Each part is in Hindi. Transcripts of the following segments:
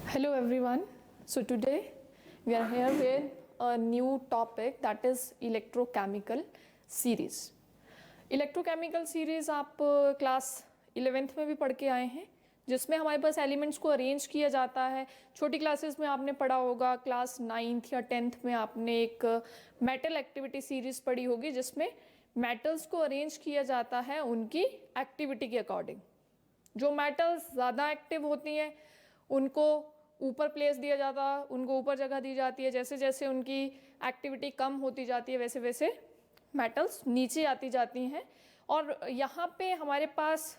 Hello everyone. So today we are here with a new topic, that is electrochemical series. Electrochemical series आप क्लास 11th में भी पढ़ के आए हैं, जिसमें हमारे पास एलिमेंट्स को अरेंज किया जाता है. छोटी क्लासेस में आपने पढ़ा होगा, क्लास 9th या 10th में आपने एक मेटल एक्टिविटी सीरीज पढ़ी होगी, जिसमें मेटल्स को अरेंज किया जाता है उनकी एक्टिविटी के अकॉर्डिंग. जो मेटल्स ज़्यादा एक्टिव होती हैं उनको ऊपर प्लेस दिया जाता है, उनको ऊपर जगह दी जाती है. जैसे जैसे उनकी एक्टिविटी कम होती जाती है वैसे वैसे मेटल्स नीचे आती जाती हैं. और यहाँ पे हमारे पास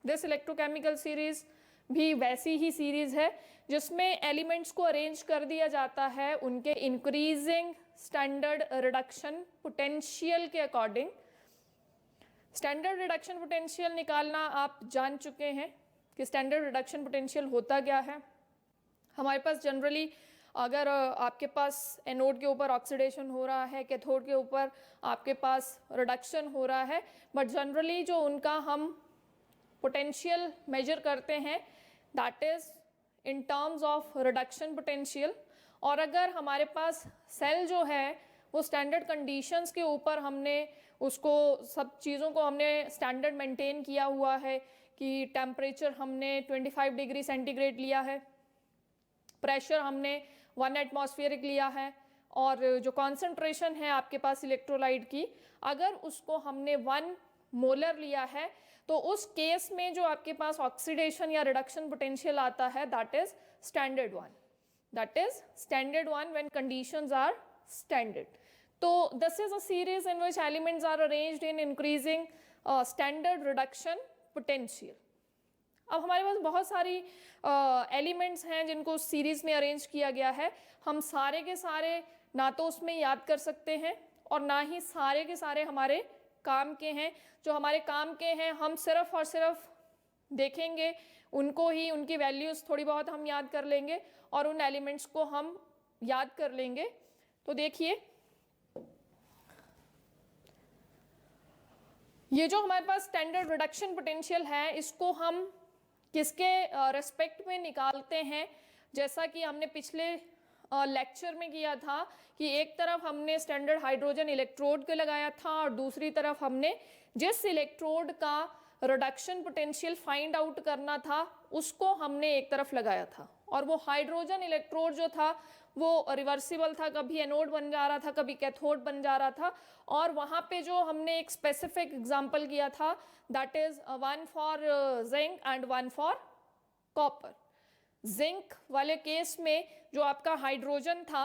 दिस इलेक्ट्रोकेमिकल सीरीज भी वैसी ही सीरीज है जिसमें एलिमेंट्स को अरेंज कर दिया जाता है उनके इंक्रीजिंग स्टैंडर्ड रिडक्शन पोटेंशियल के अकॉर्डिंग. स्टैंडर्ड रिडक्शन पोटेंशियल निकालना आप जान चुके हैं कि स्टैंडर्ड रिडक्शन पोटेंशियल होता क्या है. हमारे पास जनरली अगर आपके पास एनोड के ऊपर ऑक्सीडेशन हो रहा है, कैथोड के ऊपर आपके पास रिडक्शन हो रहा है, बट जनरली जो उनका हम पोटेंशियल मेजर करते हैं that is in terms of reduction potential. और अगर हमारे पास सेल जो है वो स्टैंडर्ड कंडीशंस के ऊपर हमने उसको सब चीज़ों को हमने स्टैंडर्ड मेंटेन किया हुआ है कि टेम्परेचर हमने 25 डिग्री सेंटीग्रेड लिया है, प्रेशर हमने 1 एटमॉस्फेरिक लिया है, और जो कॉन्सेंट्रेशन है आपके पास इलेक्ट्रोलाइट की अगर उसको हमने 1 मोलर लिया है, तो उस केस में जो आपके पास ऑक्सीडेशन या रिडक्शन पोटेंशियल आता है that is standard one. That is standard one when conditions are standard. तो this is a series in which elements are arranged in increasing standard reduction potential. अब हमारे पास बहुत सारी एलिमेंट्स हैं जिनको सीरीज में अरेंज किया गया है. हम सारे के सारे ना तो उसमें याद कर सकते हैं और ना ही सारे के सारे हमारे काम के हैं. जो हमारे काम के हैं हम सिर्फ और सिर्फ देखेंगे उनको ही, उनकी वैल्यूज थोड़ी बहुत हम याद कर लेंगे और उन एलिमेंट्स को हम याद कर लेंगे. तो देखिए ये जो हमारे पास स्टैंडर्ड रिडक्शन पोटेंशियल है इसको हम किसके रेस्पेक्ट में निकालते हैं. जैसा कि हमने पिछले लेक्चर में किया था कि एक तरफ हमने स्टैंडर्ड हाइड्रोजन इलेक्ट्रोड को लगाया था और दूसरी तरफ हमने जिस इलेक्ट्रोड का रिडक्शन पोटेंशियल फाइंड आउट करना था उसको हमने एक तरफ लगाया था. और वो हाइड्रोजन इलेक्ट्रोड जो था वो रिवर्सिबल था, कभी एनोड बन जा रहा था, कभी कैथोड बन जा रहा था. और वहाँ पे जो हमने एक स्पेसिफिक एग्जांपल किया था that is 1 for zinc and 1 for copper. Zinc वाले केस में जो आपका हाइड्रोजन था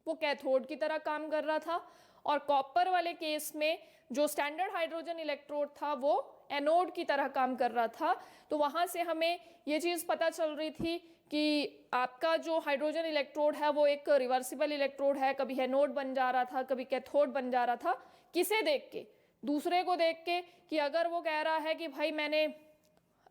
वो कैथोड की तरह काम कर रहा था और कॉपर वाले केस में जो स्टैंडर्ड हाइड्रोजन इलेक्ट्रोड था वो एनोड की तरह काम कर रहा था. तो वहाँ से हमें ये चीज़ पता चल रही थी कि आपका जो हाइड्रोजन इलेक्ट्रोड है वो एक रिवर्सिबल इलेक्ट्रोड है, कभी एनोड बन जा रहा था, कभी कैथोड बन जा रहा था. किसे देख के? दूसरे को देख के. कि अगर वो कह रहा है कि भाई मैंने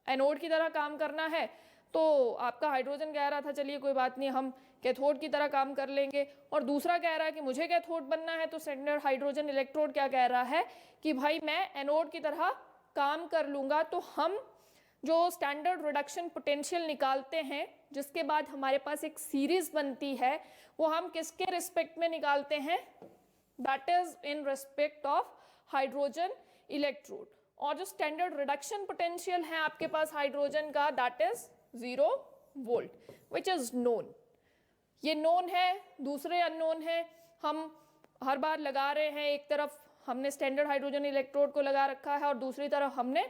एनोड की तरह काम करना है तो आपका हाइड्रोजन कह रहा था चलिए कोई बात नहीं हम कैथोड की तरह काम कर लेंगे, और दूसरा कह रहा है कि मुझे कैथोड बनना है, तो स्टैंडर्ड हाइड्रोजन इलेक्ट्रोड क्या कह रहा है कि भाई मैं एनोड की तरह काम कर लूँगा. तो हम जो स्टैंडर्ड रिडक्शन पोटेंशियल निकालते हैं जिसके बाद हमारे पास एक सीरीज बनती है वो हम किसके रिस्पेक्ट में निकालते हैं, that is in respect of hydrogen electrode. और जो स्टैंडर्ड रिडक्शन पोटेंशियल है आपके पास हाइड्रोजन का that is 0 volt which is known. ये नोन है, दूसरे अननोन है. हम हर बार लगा रहे हैं, एक तरफ हमने स्टैंडर्ड हाइड्रोजन इलेक्ट्रोड को लगा रखा है और दूसरी तरफ हमने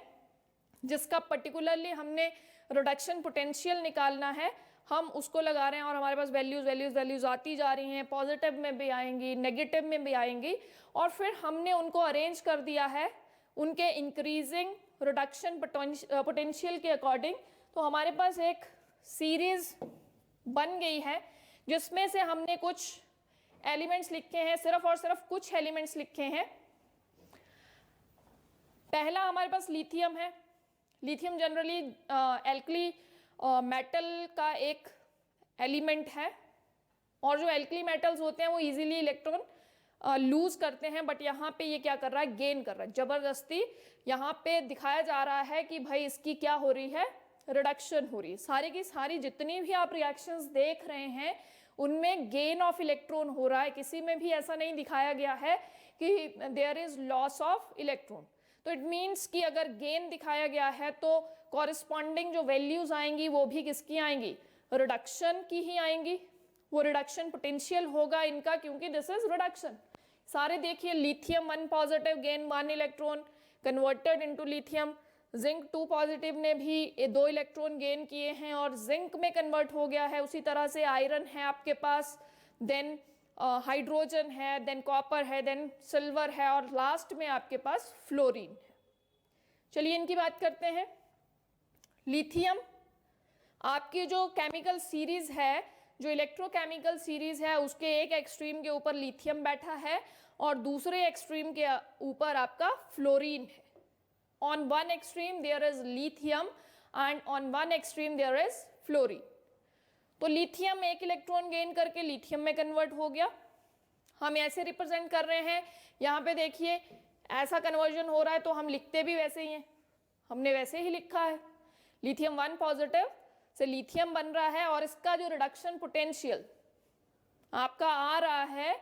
जिसका पर्टिकुलरली हमने रिडक्शन पोटेंशियल निकालना है हम उसको लगा रहे हैं. और हमारे पास वैल्यूज वैल्यूज वैल्यूज आती जा रही हैं, पॉजिटिव में भी आएंगी, नेगेटिव में भी आएंगी. और फिर हमने उनको अरेंज कर दिया है उनके इंक्रीजिंग रिडक्शन पोटेंशियल के अकॉर्डिंग. तो हमारे पास एक सीरीज बन गई है जिसमें से हमने कुछ एलिमेंट्स लिखे हैं, सिर्फ और सिर्फ कुछ एलिमेंट्स लिखे हैं. पहला हमारे पास लिथियम है। लिथियम जनरली एल्कली मेटल का एक एलिमेंट है, और जो एल्कली मेटल्स होते हैं वो इजीली इलेक्ट्रॉन लूज करते हैं, बट यहाँ पे ये क्या कर रहा है, गेन कर रहा है जबरदस्ती। यहाँ पे दिखाया जा रहा है कि भाई इसकी क्या हो रही है, रिडक्शन हो रही है। सारी की सारी जितनी भी आप रिएक्शंस देख रहे हैं उनमें गेन ऑफ इलेक्ट्रॉन हो रहा है, किसी में भी ऐसा नहीं दिखाया गया है कि there is loss of electron. तो इट मीन्स कि अगर गेन दिखाया गया है तो कॉरिस्पॉन्डिंग जो वैल्यूज आएंगी वो भी किसकी आएंगी, रिडक्शन की ही आएंगी। वो रिडक्शन पोटेंशियल होगा इनका, क्योंकि दिस इज रिडक्शन। सारे देखिए, lithium 1 positive gain 1 electron converted into lithium, zinc 2 positive ने भी 2 इलेक्ट्रॉन गेन किए हैं और जिंक में कन्वर्ट हो गया है। उसी तरह से आयरन है आपके पास, देन हाइड्रोजन है, देन कॉपर है, देन सिल्वर है, और लास्ट में आपके पास फ्लोरीन है। चलिए इनकी बात करते हैं। लिथियम आपकी जो केमिकल सीरीज है, जो इलेक्ट्रोकेमिकल सीरीज है, उसके एक एक्सट्रीम के ऊपर लिथियम बैठा है और दूसरे एक्सट्रीम के ऊपर आपका फ्लोरीन है। On one extreme there is lithium and on one extreme there is fluorine. तो लिथियम एक इलेक्ट्रॉन गेन करके लिथियम में कन्वर्ट हो गया। हम ऐसे रिप्रेजेंट कर रहे हैं, यहाँ पे देखिए ऐसा कन्वर्जन हो रहा है, तो हम लिखते भी वैसे ही हैं, हमने वैसे ही लिखा है। लिथियम 1 पॉजिटिव से लिथियम बन रहा है और इसका जो रिडक्शन पोटेंशियल आपका आ रहा है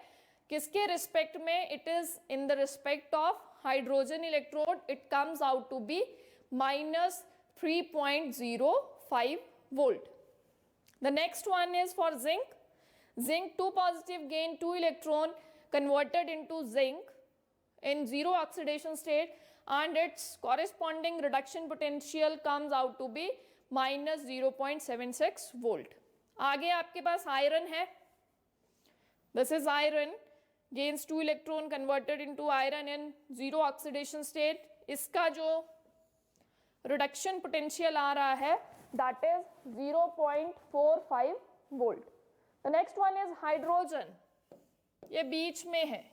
किसके रिस्पेक्ट में, it is in the respect of hydrogen electrode, it comes out to be minus 3.05 volt. The next one is for zinc. Zinc 2 positive gain 2 electron converted into zinc in zero oxidation state, and its corresponding reduction potential comes out to be minus 0.76 volt. आगे आपके पास iron है, this is iron, gains 2 electron converted into iron in zero oxidation state. इसका जो reduction potential आ रहा है that is 0.45 volt. The next one is hydrogen. ये बीच में है,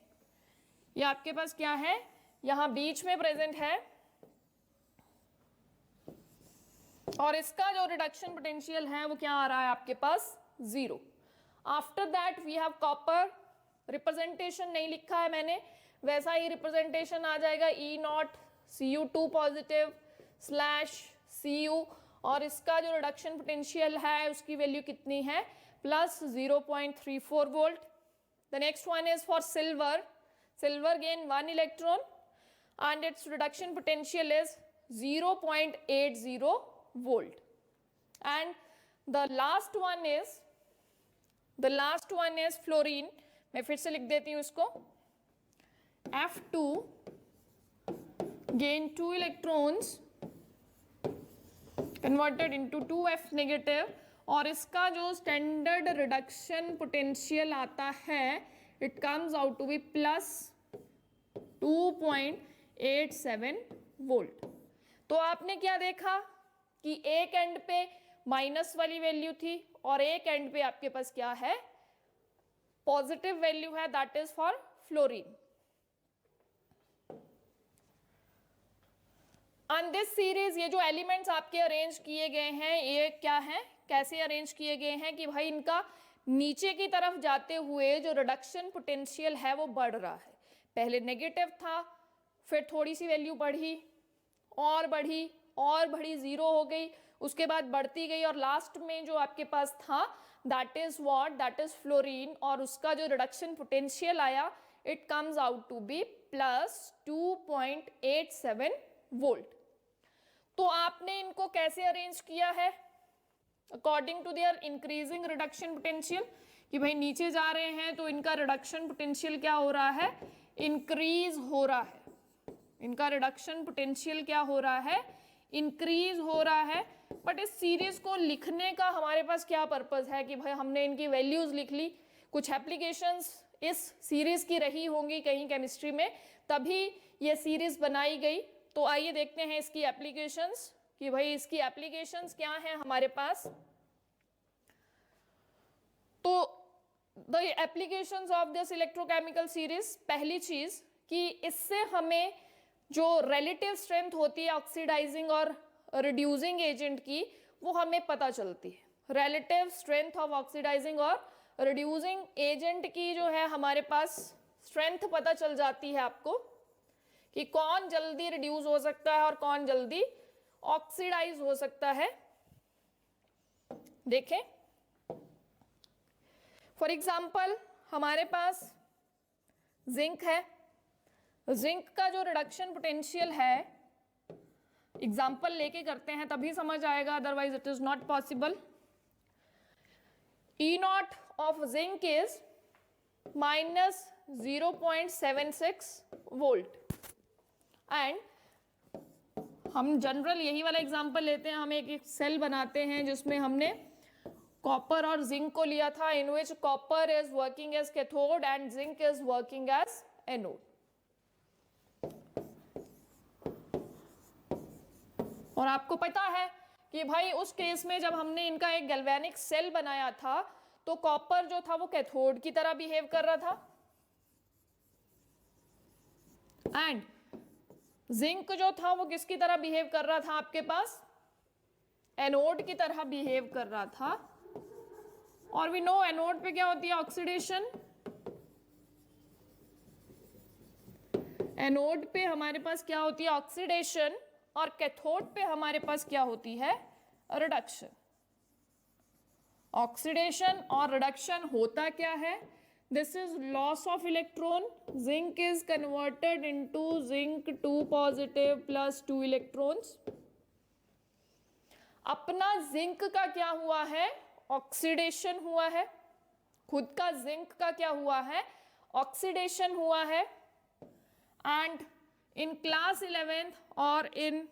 ये आपके पास क्या है, यहाँ बीच में प्रेजेंट है, और इसका जो रिडक्शन पोटेंशियल है वो क्या आ रहा है आपके पास, 0. After that we have copper. Representation नहीं लिखा है मैंने, वैसा ही रिप्रेजेंटेशन आ जाएगा, E0 Cu2 positive slash Cu, और इसका जो रिडक्शन पोटेंशियल है उसकी वैल्यू कितनी है, plus 0.34 volt. The next one is for silver. Silver gain 1 electron and its reduction potential is 0.80 volt. And the last one is fluorine. मैं फिर से लिख देती हूँ इसको, F2 gain 2 electrons converted into 2F negative, और इसका जो स्टैंडर्ड रिडक्शन पोटेंशियल आता है it comes out to be plus 2.87 volt. तो आपने क्या देखा कि एक एंड पे माइनस वाली वैल्यू थी और एक एंड पे आपके पास क्या है, पॉजिटिव वैल्यू है, that is for fluorine. On this series ये जो एलिमेंट्स आपके अरेंज किए गए हैं ये क्या है, कैसे अरेंज किए गए हैं कि भाई इनका नीचे की तरफ जाते हुए जो रिडक्शन पोटेंशियल है वो बढ़ रहा है. पहले नेगेटिव था, फिर थोड़ी सी वैल्यू बढ़ी और बढ़ी और बढ़ी, जीरो हो गई, उसके बाद बढ़ती गई और लास्ट में जो आपके पास था that is what, that is fluorine, और उसका जो रिडक्शन पोटेंशियल आया it comes out to be plus 2.87 volt. तो आपने इनको कैसे अरेंज किया है, according to their increasing reduction potential, कि भाई नीचे जा रहे हैं तो इनका रिडक्शन पोटेंशियल क्या हो रहा है, इंक्रीज हो रहा है. इनका रिडक्शन पोटेंशियल क्या हो रहा है, इंक्रीज हो रहा है. बट इस सीरीज को लिखने का हमारे पास क्या पर्पस है कि भाई हमने इनकी वैल्यूज लिख ली, कुछ एप्लीकेशंस इस सीरीज की रही होंगी कहीं केमिस्ट्री में, तभी ये सीरीज बनाई गई. तो आइए देखते हैं इसकी एप्लीकेशंस कि भाई इसकी एप्लीकेशंस क्या हैं हमारे पास. तो the applications of this electrochemical series, पहली चीज कि इससे हमें जो रिलेटिव स्ट्रेंथ होती है ऑक्सीडाइजिंग और रिड्यूसिंग एजेंट की, वो हमें पता चलती है। रिलेटिव स्ट्रेंथ ऑफ ऑक्सीडाइजिंग और रिड्यूसिंग एजेंट की जो है हमारे पास स्ट्रेंथ पता चल जाती है आपको कि कौन जल्दी रिड्यूस हो सकता है और कौन जल्दी ऑक्सीडाइज हो सकता है। देखें, फॉर एग्जाम्पल हमारे पास जिंक है। जिंक का जो रिडक्शन पोटेंशियल है, एग्जाम्पल लेके करते हैं तभी समझ आएगा, otherwise it is not possible. E naught of zinc is -0.76 volt. And हम जनरल यही वाला एग्जाम्पल लेते हैं, हम एक सेल बनाते हैं जिसमें हमने कॉपर और जिंक को लिया था, in which copper is working as cathode and zinc is working as anode. और आपको पता है कि भाई उस केस में जब हमने इनका एक गैल्वेनिक सेल बनाया था तो कॉपर जो था वो कैथोड की तरह बिहेव कर रहा था एंड जिंक जो था वो किसकी तरह बिहेव कर रहा था, आपके पास एनोड की तरह बिहेव कर रहा था। और वी नो एनोड पे क्या होती है, ऑक्सीडेशन। एनोड पे हमारे पास क्या होती है, ऑक्सीडेशन, और कैथोड पे हमारे पास क्या होती है, रिडक्शन। ऑक्सीडेशन और रिडक्शन होता क्या है, this is loss of electron. Zinc is converted into zinc 2 positive plus 2 electrons. अपना जिंक का क्या हुआ है, ऑक्सीडेशन हुआ है। खुद का जिंक का क्या हुआ है, ऑक्सीडेशन हुआ है। एंड इन क्लास 11th और इन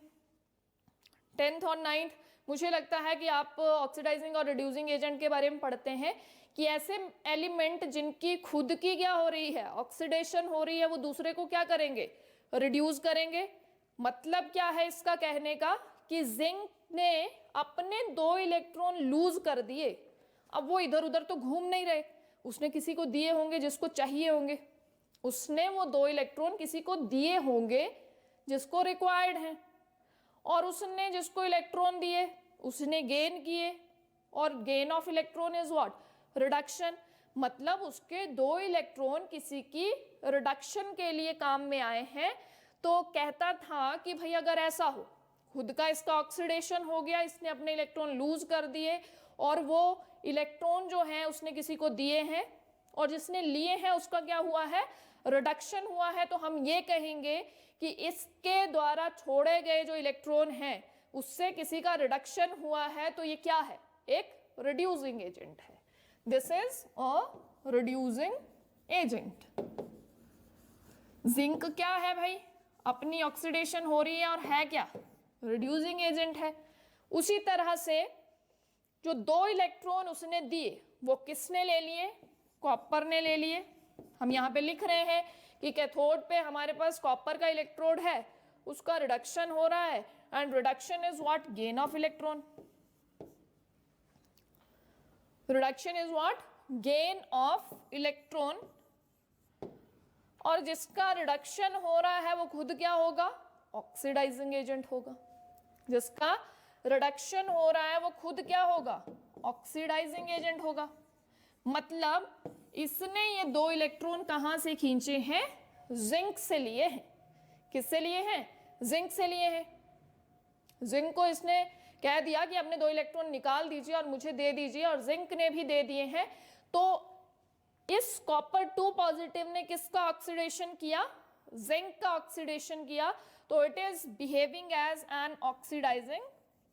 10th और 9th मुझे लगता है कि आप ऑक्सीडाइजिंग और रिड्यूसिंग एजेंट के बारे में पढ़ते हैं कि ऐसे एलिमेंट जिनकी खुद की क्या हो रही है, ऑक्सीडेशन हो रही है, वो दूसरे को क्या करेंगे, रिड्यूस करेंगे। मतलब क्या है इसका कहने का कि जिंक ने अपने 2 इलेक्ट्रॉन लूज कर दिए। अब वो इधर उधर तो घूम नहीं रहे, उसने किसी को दिए होंगे जिसको चाहिए होंगे, उसने वो 2 इलेक्ट्रॉन किसी को दिए होंगे जिसको रिक्वायर्ड है, और उसने जिसको इलेक्ट्रॉन दिए उसने गेन किए, और gain of electron is what, reduction. मतलब उसके 2 इलेक्ट्रॉन किसी की रिडक्शन के लिए काम में आए हैं। तो कहता था कि भाई अगर ऐसा हो, खुद का इसका ऑक्सीडेशन हो गया, इसने अपने इलेक्ट्रॉन लूज कर दिए, और वो इलेक्ट्रॉन जो है उसने किसी को दिए हैं, और जिसने लिए हैं उसका क्या हुआ है, रिडक्शन हुआ है, तो हम ये कहेंगे कि इसके द्वारा छोड़े गए जो इलेक्ट्रॉन हैं उससे किसी का रिडक्शन हुआ है, तो ये क्या है, एक रिड्यूसिंग एजेंट है। This is a reducing agent. Zinc क्या है भाई, अपनी ऑक्सीडेशन हो रही है और है क्या, रिड्यूसिंग एजेंट है। उसी तरह से जो 2 इलेक्ट्रॉन उसने दिए वो किसने ले लिए, कॉपर ने ले लिए। हम यहाँ पे लिख रहे हैं कि कैथोड पे हमारे पास कॉपर का इलेक्ट्रोड है, उसका रिडक्शन हो रहा है, and reduction is what, gain of electron. Reduction is what, gain of electron. और जिसका रिडक्शन हो रहा है वो खुद क्या होगा, ऑक्सीडाइजिंग एजेंट होगा। जिसका रिडक्शन हो रहा है वो खुद क्या होगा, ऑक्सीडाइजिंग एजेंट होगा। मतलब इसने ये 2 इलेक्ट्रॉन कहां से खींचे हैं, जिंक से लिए हैं। किससे लिए हैं, जिंक से लिए हैं। जिंक को इसने कह दिया कि अपने 2 इलेक्ट्रॉन निकाल दीजिए और मुझे दे दीजिए, और जिंक ने भी दे दिए हैं। तो इस कॉपर 2 पॉजिटिव ने किसका ऑक्सीडेशन किया, जिंक का ऑक्सीडेशन किया, तो it is behaving as an oxidising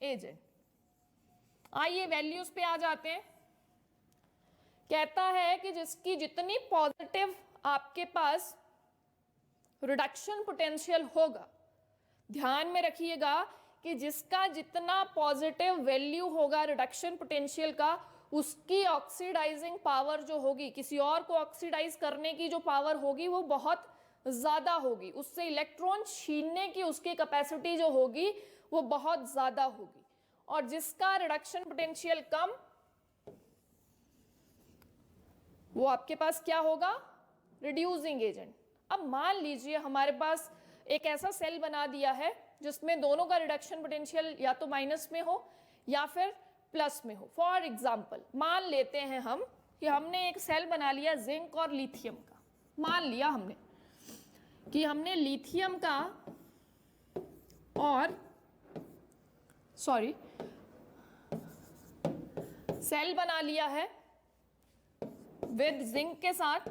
agent. आइए वैल्यूज पे आ जाते हैं। कहता है कि जिसकी जितनी पॉजिटिव आपके पास रिडक्शन पोटेंशियल होगा, ध्यान में रखिएगा कि जिसका जितना पॉजिटिव वैल्यू होगा रिडक्शन पोटेंशियल का, उसकी ऑक्सीडाइजिंग पावर जो होगी, किसी और को ऑक्सीडाइज करने की जो पावर होगी वो बहुत ज्यादा होगी, उससे इलेक्ट्रॉन छीनने की उसकी कैपेसिटी जो होगी वो बहुत ज्यादा होगी। और जिसका रिडक्शन पोटेंशियल कम, वो आपके पास क्या होगा, रिड्यूसिंग एजेंट। अब मान लीजिए हमारे पास एक ऐसा सेल बना दिया है जिसमें दोनों का रिडक्शन पोटेंशियल या तो माइनस में हो या फिर प्लस में हो। फॉर एग्जाम्पल मान लेते हैं हम कि हमने एक सेल बना लिया जिंक और लिथियम का। मान लिया हमने कि हमने लिथियम का और सेल बना लिया है विद जिंक के साथ,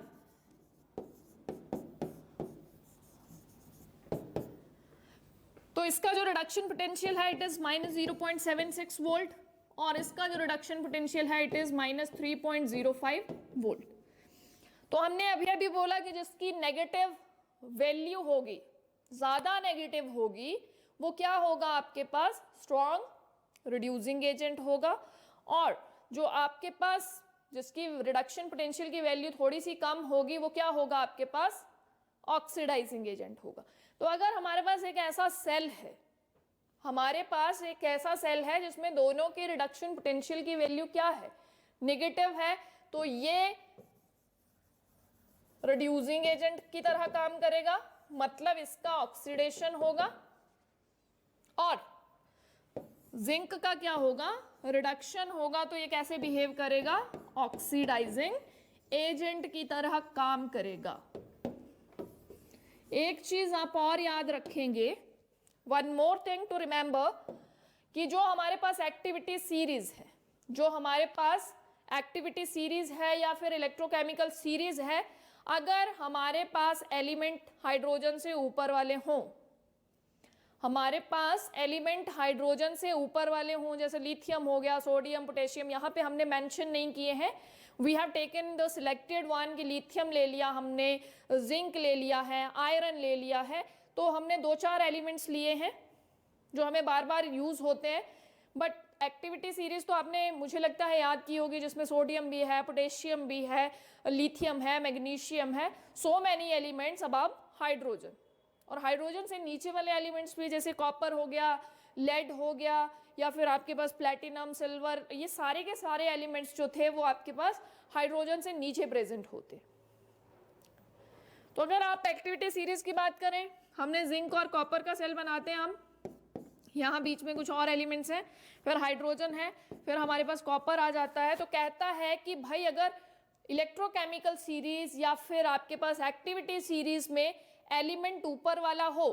तो इसका जो रिडक्शन पोटेंशियल है इट इज -0.76 वोल्ट और इसका जो रिडक्शन पोटेंशियल है इट इज -3.05 वोल्ट। तो हमने अभी अभी बोला कि जिसकी नेगेटिव वैल्यू होगी, ज्यादा नेगेटिव होगी, वो क्या होगा आपके पास, स्ट्रॉन्ग रिड्यूसिंग एजेंट होगा, और जो आपके पास जिसकी रिडक्शन पोटेंशियल की वैल्यू थोड़ी सी कम होगी वो क्या होगा आपके पास, ऑक्सीडाइजिंग एजेंट होगा। तो अगर हमारे पास एक ऐसा सेल है, हमारे पास एक ऐसा सेल है जिसमें दोनों की रिडक्शन पोटेंशियल की वैल्यू क्या है, नेगेटिव है, तो ये रिड्यूसिंग एजेंट की तरह काम करेगा, मतलब इसका ऑक्सीडेशन होगा, और जिंक का क्या होगा, रिडक्शन होगा, तो ये कैसे बिहेव करेगा, ऑक्सीडाइजिंग एजेंट की तरह काम करेगा। एक चीज आप और याद रखेंगे, one more thing to remember, कि जो हमारे पास एक्टिविटी सीरीज है, जो हमारे पास एक्टिविटी सीरीज है या फिर इलेक्ट्रोकेमिकल सीरीज है, अगर हमारे पास एलिमेंट हाइड्रोजन से ऊपर वाले हों, हमारे पास एलिमेंट हाइड्रोजन से ऊपर वाले हों, जैसे लिथियम हो गया, सोडियम, पोटेशियम, यहाँ पे हमने मेंशन नहीं किए हैं, we have taken the selected one, कि लिथियम ले लिया हमने, जिंक ले लिया है, आयरन ले लिया है, तो हमने 2-4 एलिमेंट्स लिए हैं जो हमें बार बार यूज होते हैं। बट एक्टिविटी सीरीज तो आपने मुझे लगता है याद की होगी, जिसमें सोडियम भी है, पोटेशियम भी है, लिथियम है, मैग्नीशियम है, so many elements above hydrogen. और हाइड्रोजन से नीचे वाले एलिमेंट्स भी, जैसे कॉपर हो गया, लेड हो गया, या फिर आपके पास प्लैटिनम, सिल्वर, ये सारे के सारे एलिमेंट्स जो थे वो आपके पास हाइड्रोजन से नीचे प्रेजेंट होते। तो अगर आप एक्टिविटी सीरीज की बात करें, हमने जिंक और कॉपर का सेल बनाते हैं हम, यहाँ बीच में कुछ और एलिमेंट्स हैं, फिर हाइड्रोजन है, फिर हमारे पास कॉपर आ जाता है, तो कहता है कि भाई अगर इलेक्ट्रोकेमिकल सीरीज या फिर आपके पास एक्टिविटी सीरीज में एलिमेंट ऊपर वाला हो,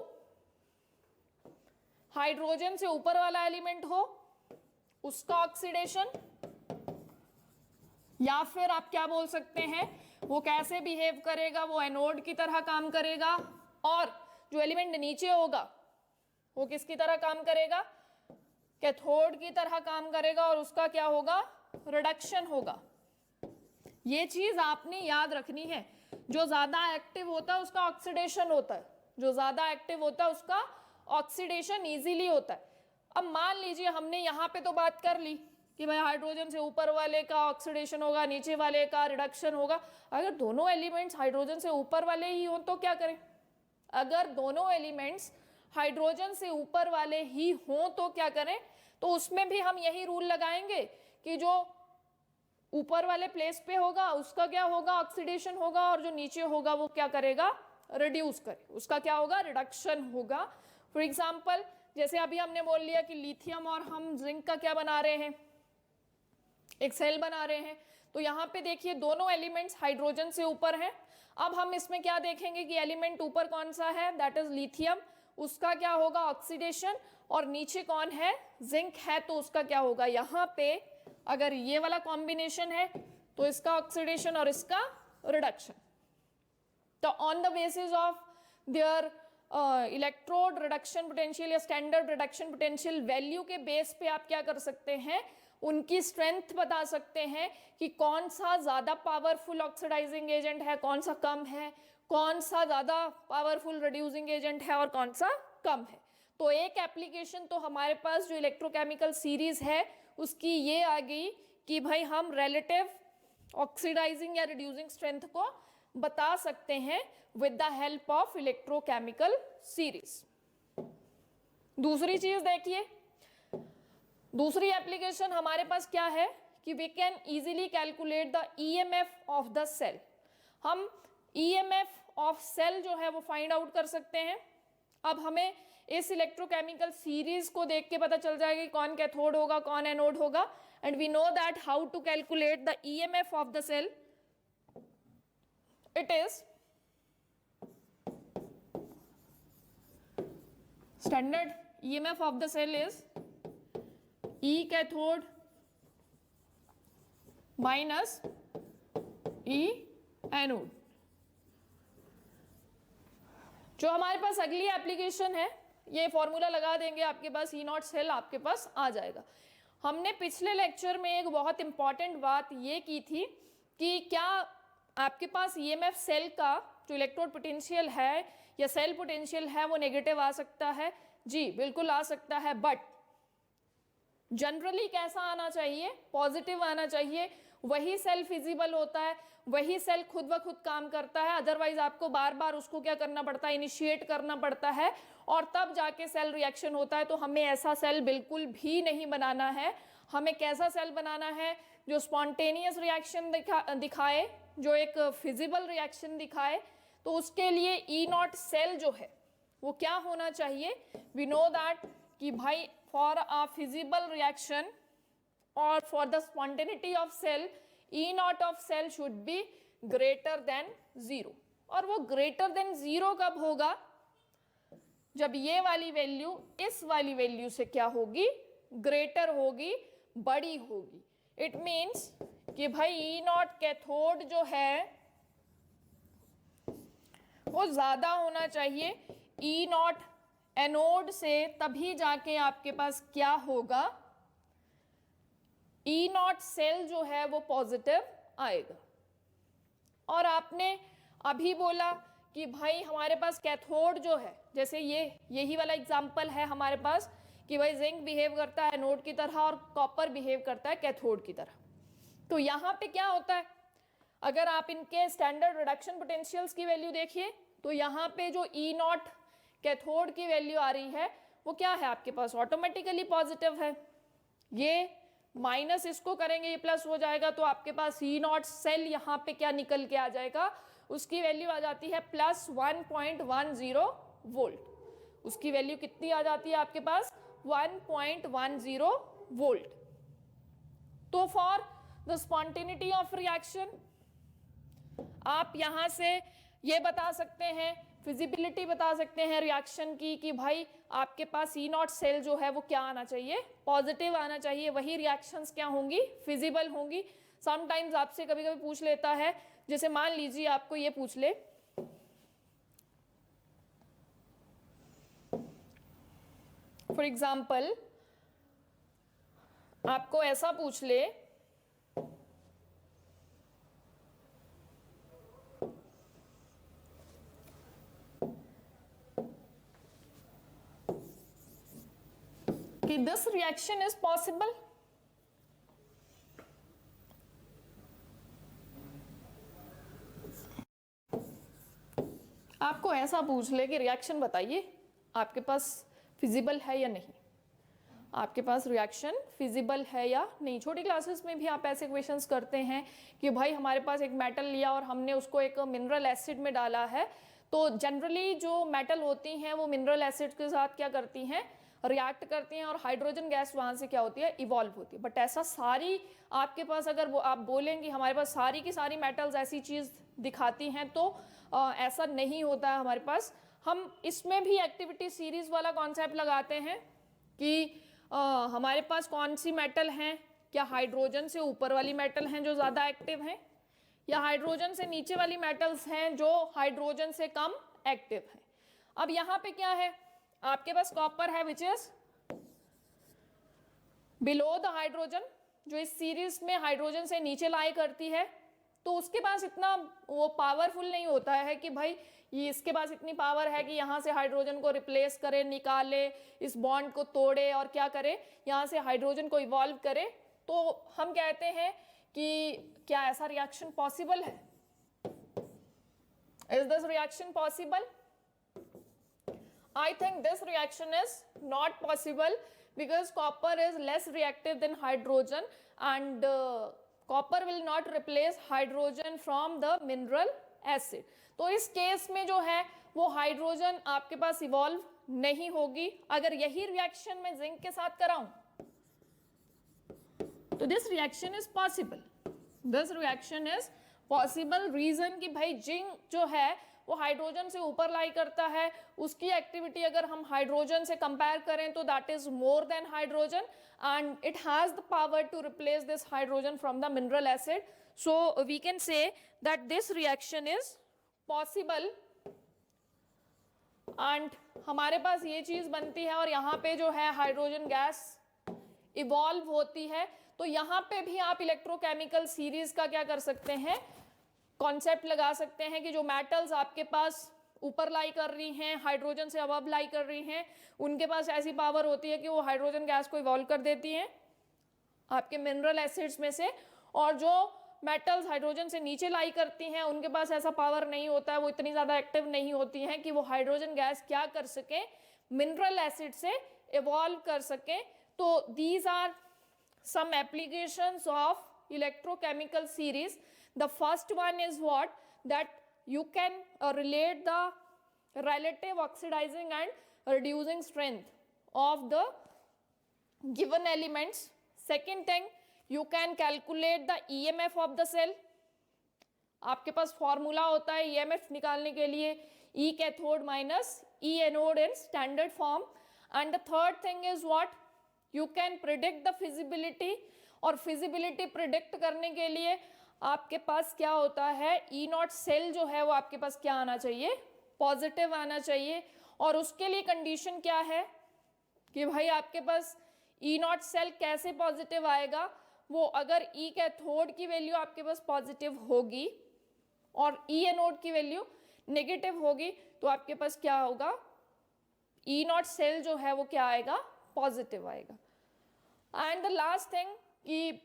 हाइड्रोजन से ऊपर वाला एलिमेंट हो, उसका ऑक्सीडेशन, या फिर आप क्या बोल सकते हैं, वो कैसे बिहेव करेगा, वो एनोड की तरह काम करेगा, और जो एलिमेंट नीचे होगा वो किसकी तरह काम करेगा, कैथोड की तरह काम करेगा, और उसका क्या होगा, रिडक्शन होगा। ये चीज आपने याद रखनी है, जो ज्यादा एक्टिव होता है उसका ऑक्सीडेशन होता है, जो ज्यादा एक्टिव होता है उसका ऑक्सीडेशन इजीली होता है। अब मान लीजिए हमने यहाँ पे तो बात कर ली कि भाई हाइड्रोजन से ऊपर वाले का ऑक्सीडेशन होगा, नीचे वाले का रिडक्शन होगा। अगर दोनों एलिमेंट्स हाइड्रोजन से ऊपर वाले ही हो तो क्या करें, अगर दोनों एलिमेंट्स हाइड्रोजन से ऊपर वाले ही हों तो क्या करें, तो उसमें भी हम यही रूल लगाएंगे कि जो ऊपर वाले प्लेस पे होगा उसका क्या होगा, ऑक्सीडेशन होगा, और जो नीचे होगा वो क्या करेगा, रिड्यूस करे, उसका क्या होगा, रिडक्शन होगा। फॉर एग्जाम्पल जैसे अभी हमने बोल लिया कि लिथियम और हम जिंक का क्या बना रहे हैं, एक सेल बना रहे हैं, तो यहाँ पे देखिए दोनों एलिमेंट्स हाइड्रोजन से ऊपर हैं। अब हम इसमें क्या देखेंगे कि एलिमेंट ऊपर कौन सा है, दैट इज लिथियम, उसका क्या होगा, ऑक्सीडेशन, और नीचे कौन है, जिंक है, तो उसका क्या होगा, यहाँ पे अगर ये वाला कॉम्बिनेशन है तो इसका ऑक्सीडेशन और इसका रिडक्शन। तो on the basis of their electrode reduction potential या स्टैंडर्ड रिडक्शन पोटेंशियल वैल्यू के बेस पे आप क्या कर सकते हैं, उनकी स्ट्रेंथ बता सकते हैं कि कौन सा ज्यादा पावरफुल ऑक्सीडाइजिंग एजेंट है, कौन सा कम है, कौन सा ज्यादा पावरफुल रिड्यूसिंग एजेंट है और कौन सा कम है। तो एक एप्लीकेशन तो हमारे पास जो इलेक्ट्रोकेमिकल सीरीज है उसकी ये आ गई कि भाई हम रिलेटिव ऑक्सीडाइजिंग या रिड्यूसिंग स्ट्रेंथ को बता सकते हैं with the help of electrochemical series. दूसरी चीज देखिए, दूसरी एप्लीकेशन हमारे पास क्या है कि we can easily calculate the EMF of the cell. हम ईएमएफ ऑफ सेल जो है वो फाइंड आउट कर सकते हैं। अब हमें इस इलेक्ट्रोकेमिकल सीरीज को देख के पता चल जाएगा कि कौन कैथोड होगा कौन एनोड होगा, and we know that how to calculate the EMF of the cell. It is standard EMF of the cell is E cathode minus E anode. जो हमारे पास अगली एप्लीकेशन है, ये फॉर्मूला लगा देंगे आपके पास, ई नॉट सेल आपके पास आ जाएगा. हमने पिछले लेक्चर में एक बहुत इंपॉर्टेंट बात ये की थी कि क्या आपके पास ईएमएफ सेल का जो इलेक्ट्रोड पोटेंशियल है या सेल पोटेंशियल है वो नेगेटिव आ सकता है. जी बिल्कुल आ सकता है, बट जनरली कैसा आना चाहिए, पॉजिटिव आना चाहिए. वही सेल फिजिबल होता है, वही सेल खुद ब खुद काम करता है. अदरवाइज आपको बार बार उसको क्या करना पड़ता है, इनिशिएट करना पड़ता है, और तब जाके सेल रिएक्शन होता है. तो हमें ऐसा सेल बिल्कुल भी नहीं बनाना है. हमें कैसा सेल बनाना है, जो स्पॉन्टेनियस रिएक्शन दिखाए, जो एक फिजिबल रिएक्शन दिखाए. तो उसके लिए ई नॉट सेल जो है वो क्या होना चाहिए, वी नो दैट कि भाई फॉर अ फिजिबल रिएक्शन और for the spontaneity of cell, E naught of cell should be greater than 0. और वो ग्रेटर देन 0 कब होगा, जब ये वाली वैल्यू इस वाली वैल्यू से क्या होगी, ग्रेटर होगी, बड़ी होगी. इट मीन्स कि भाई ई नॉट कैथोड जो है वो ज्यादा होना चाहिए ई नॉट एनोड से, तभी जाके आपके पास क्या होगा, ई नॉट सेल जो है वो पॉजिटिव आएगा. और आपने अभी बोला कि भाई हमारे पास कैथोड जो है, जैसे यही वाला एग्जांपल है हमारे पास कि भाई जिंक बिहेव करता है एनोड की तरह और कॉपर बिहेव करता है कैथोड की तरह. तो यहाँ पे क्या होता है, अगर आप इनके स्टैंडर्ड रिडक्शन पोटेंशियल्स की वैल्यू देखिए तो यहाँ पे जो ई नॉट कैथोड की वैल्यू आ रही है वो क्या है आपके पास, ऑटोमेटिकली पॉजिटिव है. ये माइनस इसको करेंगे ये प्लस हो जाएगा, तो आपके पास ई नॉट सेल यहाँ पे क्या निकल के आ जाएगा, उसकी वैल्यू आ जाती है प्लस 1.10 वोल्ट. उसकी वैल्यू कितनी आ जाती है आपके पास, 1.10 वोल्ट. तो for the spontaneity of reaction आप यहां से ये बता सकते हैं, फिजिबिलिटी बता सकते हैं रिएक्शन की, कि भाई आपके पास ई नॉट सेल जो है वो क्या आना चाहिए, पॉजिटिव आना चाहिए. वही रिएक्शंस क्या होंगी, फिजिबल होंगी. समटाइम्स आपसे कभी कभी पूछ लेता है, जैसे मान लीजिए आपको ये पूछ ले, फॉर एग्जाम्पल आपको ऐसा पूछ ले कि दिस रिएक्शन इज पॉसिबल. आपको ऐसा पूछ ले कि रिएक्शन बताइए आपके पास फिजिबल है या नहीं, आपके पास रिएक्शन फिजिबल है या नहीं. छोटी क्लासेस में भी आप ऐसे क्वेश्चंस करते हैं कि भाई हमारे पास एक मेटल लिया और हमने उसको एक मिनरल एसिड में डाला है. तो जनरली जो मेटल होती हैं वो मिनरल एसिड के साथ क्या करती हैं, रिएक्ट करती हैं, और हाइड्रोजन गैस वहां से क्या होती है, इवॉल्व होती है. बट ऐसा सारी आपके पास अगर वो आप बोलेंगे हमारे पास सारी की सारी मेटल्स ऐसी चीज दिखाती हैं, तो ऐसा नहीं होता है हमारे पास. हम इसमें भी एक्टिविटी सीरीज वाला कॉन्सेप्ट लगाते हैं कि हमारे पास कौन सी मेटल हैं, क्या हाइड्रोजन से ऊपर वाली मेटल हैं जो ज़्यादा एक्टिव हैं, या हाइड्रोजन से नीचे वाली मेटल्स हैं जो हाइड्रोजन से कम एक्टिव हैं. अब यहाँ पे क्या है, आपके पास कॉपर है which is below the hydrogen, जो इस सीरीज में हाइड्रोजन से नीचे लाई करती है. तो उसके पास इतना वो पावरफुल नहीं होता है कि भाई ये इसके पास इतनी पावर है कि यहाँ से हाइड्रोजन को रिप्लेस करे, निकाले, इस बॉन्ड को तोड़े और क्या करे, यहाँ से हाइड्रोजन को इवॉल्व करे. तो हम कहते हैं कि क्या ऐसा रिएक्शन पॉसिबल है, is this reaction possible? I think this reaction is not possible because copper is less reactive than hydrogen, and copper will not replace hydrogen from the mineral acid. तो इस केस में जो है वो हाइड्रोजन आपके पास इवॉल्व नहीं होगी। अगर यही रिएक्शन मैं जिंक के साथ कराऊं तो this reaction is possible, this reaction is possible. Reason कि भाई जिंक जो है वो हाइड्रोजन से ऊपर लाई करता है, उसकी एक्टिविटी अगर हम हाइड्रोजन से कंपेयर करें तो that is more than hydrogen and it has the power to replace this hydrogen from the mineral acid. So we can say that this reaction is possible and हमारे पास ये चीज बनती है और यहाँ पे जो है हाइड्रोजन गैस इवॉल्व होती है। तो यहाँ पे भी आप इलेक्ट्रोकेमिकल सीरीज का क्या कर सकते हैं, कॉन्सेप्ट लगा सकते हैं कि जो मेटल्स आपके पास ऊपर लाई कर रही हैं, हाइड्रोजन से अबव लाई कर रही हैं, उनके पास ऐसी पावर होती है कि वो हाइड्रोजन गैस को इवॉल्व कर देती हैं आपके मिनरल एसिड्स में से, और जो मेटल्स हाइड्रोजन से नीचे लाई करती हैं उनके पास ऐसा पावर नहीं होता है, वो इतनी ज़्यादा एक्टिव नहीं होती हैं कि वो हाइड्रोजन गैस क्या कर सके, मिनरल एसिड से इवॉल्व कर सके। तो these are some applications of electrochemical series. The first one is what, that you can relate the relative oxidizing and reducing strength of the given elements. Second thing, you can calculate the EMF of the cell. आपके पास फॉर्मूला होता है EMF निकालने के लिए, E cathode minus E anode in standard form. And the third thing is what, you can predict the feasibility, और फिजिबिलिटी प्रिडिक्ट करने के लिए आपके पास क्या होता है, ई नॉट सेल जो है वो आपके पास क्या आना चाहिए, पॉजिटिव आना चाहिए। और उसके लिए कंडीशन क्या है कि भाई आपके पास ई नॉट सेल कैसे पॉजिटिव आएगा, वो अगर ई कैथोड की वैल्यू आपके पास पॉजिटिव होगी और ई एनोड की वैल्यू नेगेटिव होगी तो आपके पास क्या होगा, ई नॉट सेल जो है वो क्या आएगा, पॉजिटिव आएगा। एंड द लास्ट थिंग कि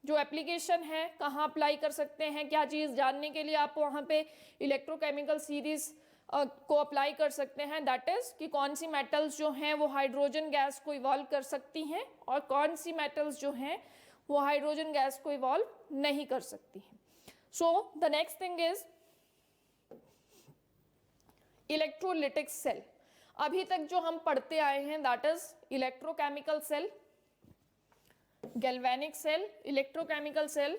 जो एप्लीकेशन है कहाँ अप्लाई कर सकते हैं, क्या चीज़ जानने के लिए आप वहाँ पे इलेक्ट्रोकेमिकल सीरीज को अप्लाई कर सकते हैं, दैट इज कि कौन सी मेटल्स जो हैं वो हाइड्रोजन गैस को इवॉल्व कर सकती हैं और कौन सी मेटल्स जो हैं वो हाइड्रोजन गैस को इवॉल्व नहीं कर सकती हैं। So the next thing is electrolytic cell. अभी तक जो हम पढ़ते आए हैं that is electrochemical cell, galvanic cell, electrochemical cell.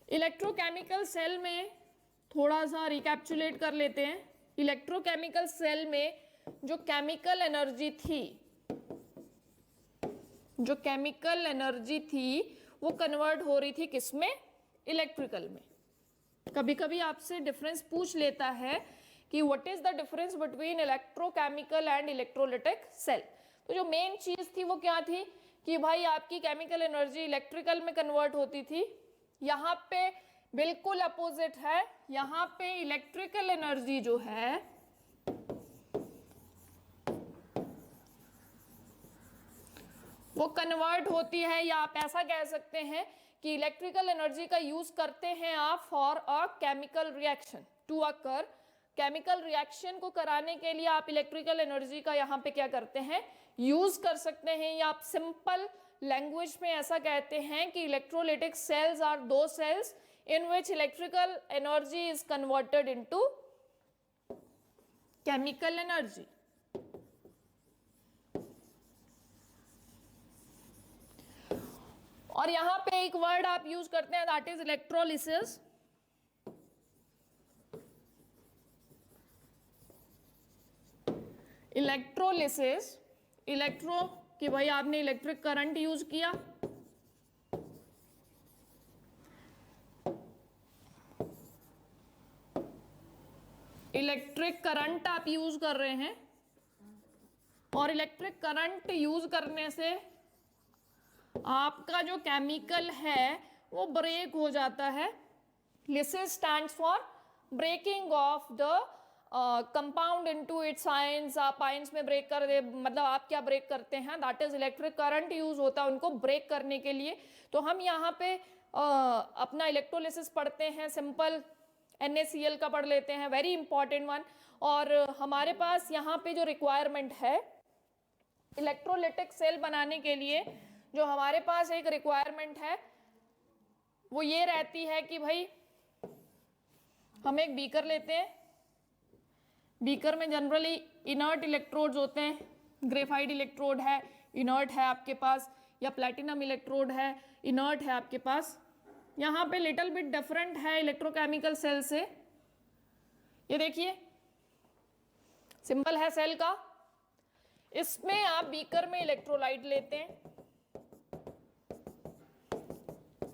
Electrochemical cell में थोड़ा सा रिकैप्चुलेट कर लेते हैं। इलेक्ट्रोकेमिकल सेल में जो केमिकल एनर्जी थी, जो केमिकल एनर्जी थी वो कन्वर्ट हो रही थी किसमें, इलेक्ट्रिकल में। कभी कभी आपसे डिफरेंस पूछ लेता है कि what is the difference between electrochemical and electrolytic cell. तो जो मेन चीज थी वो क्या थी कि भाई आपकी केमिकल एनर्जी इलेक्ट्रिकल में कन्वर्ट होती थी, यहाँ पे बिल्कुल अपोजिट है, यहाँ पे इलेक्ट्रिकल एनर्जी जो है वो कन्वर्ट होती है, या आप ऐसा कह सकते हैं कि इलेक्ट्रिकल एनर्जी का यूज करते हैं आप for a chemical reaction to occur. Chemical reaction को कराने के लिए आप इलेक्ट्रिकल एनर्जी का यहाँ पे क्या करते हैं, यूज कर सकते हैं, या आप सिंपल लैंग्वेज में ऐसा कहते हैं कि electrolytic cells are those cells in which electrical energy is converted into chemical energy. और यहां पे एक वर्ड आप यूज करते हैं that is electrolysis. Electrolysis, electro कि भाई आपने इलेक्ट्रिक करंट यूज किया, इलेक्ट्रिक करंट आप यूज कर रहे हैं, और इलेक्ट्रिक करंट यूज करने से आपका जो केमिकल है वो ब्रेक हो जाता है। Lysis stands for breaking of the compound into its ions. आप आयंस में ब्रेक कर दे, मतलब आप क्या ब्रेक करते हैं, that is electric current use होता है उनको ब्रेक करने के लिए। तो हम यहाँ पे अपना इलेक्ट्रोलिसिस पढ़ते हैं, सिंपल NaCl का पढ़ लेते हैं, वेरी इंपॉर्टेंट वन। और हमारे पास यहाँ पे जो रिक्वायरमेंट है इलेक्ट्रोलिटिक सेल बनाने के लिए, जो हमारे पास एक रिक्वायरमेंट है वो ये रहती है कि भाई हम एक बीकर लेते हैं, बीकर में जनरली इनर्ट इलेक्ट्रोड्स होते हैं, ग्रेफाइट इलेक्ट्रोड है इनर्ट है आपके पास, या प्लैटिनम इलेक्ट्रोड है इनर्ट है आपके पास। यहाँ पे लिटिल बिट डिफरेंट है इलेक्ट्रोकेमिकल सेल से। ये देखिए सिंबल है सेल का, इसमें आप बीकर में इलेक्ट्रोलाइट लेते हैं,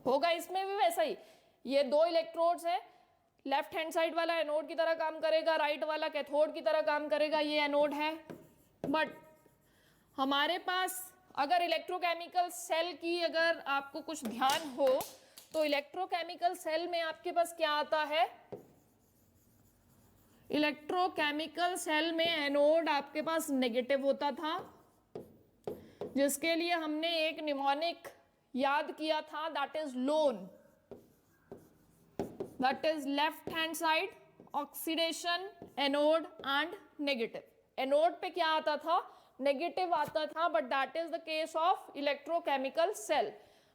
होगा इसमें भी वैसा ही। ये दो इलेक्ट्रोड्स हैं, लेफ्ट हैंड साइड वाला एनोड की तरह काम करेगा, राइट वाला कैथोड की तरह काम करेगा, ये एनोड है। बट हमारे पास अगर इलेक्ट्रोकेमिकल सेल की अगर आपको कुछ ध्यान हो तो इलेक्ट्रोकेमिकल सेल में आपके पास क्या आता है, इलेक्ट्रोकेमिकल सेल में एनोड आपके पास नेगेटिव होता था, जिसके लिए हमने एक निमोनिक याद किया था, that is LOAN, that is left hand side oxidation anode and negative. Anode पे क्या आता था, नेगेटिव आता था, but that is the case of electrochemical cell.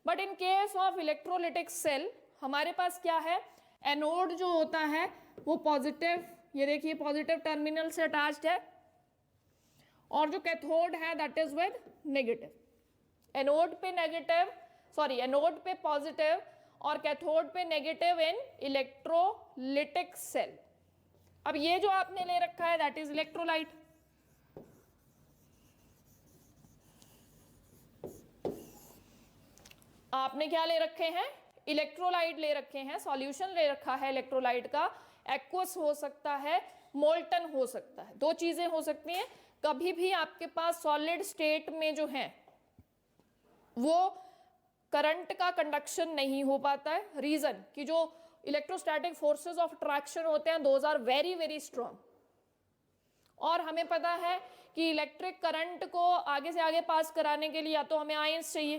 But in case of electrolytic cell हमारे पास क्या है, एनोड जो होता है वो पॉजिटिव, ये देखिए पॉजिटिव टर्मिनल से अटैच्ड है, और जो कैथोड है that is with negative. Anode पे नेगेटिव, सॉरी एनोड पे पॉजिटिव और कैथोड पे नेगेटिव इन इलेक्ट्रोलिटिक सेल। अब ये जो आपने ले रखा है दैट इज इलेक्ट्रोलाइट। आपने क्या ले रखे हैं, इलेक्ट्रोलाइट ले रखे हैं, सॉल्यूशन ले रखा है इलेक्ट्रोलाइट का। एक्वस हो सकता है, मोल्टन हो सकता है, दो चीजें हो सकती हैं। कभी भी आपके पास सॉलिड स्टेट में जो है वो करंट का कंडक्शन नहीं हो पाता है, रीजन कि जो इलेक्ट्रोस्टैटिक फोर्सेस ऑफ अट्रैक्शन होते हैं those are very very strong. और हमें पता है कि इलेक्ट्रिक करंट को आगे से आगे पास कराने के लिए या तो हमें आयंस चाहिए,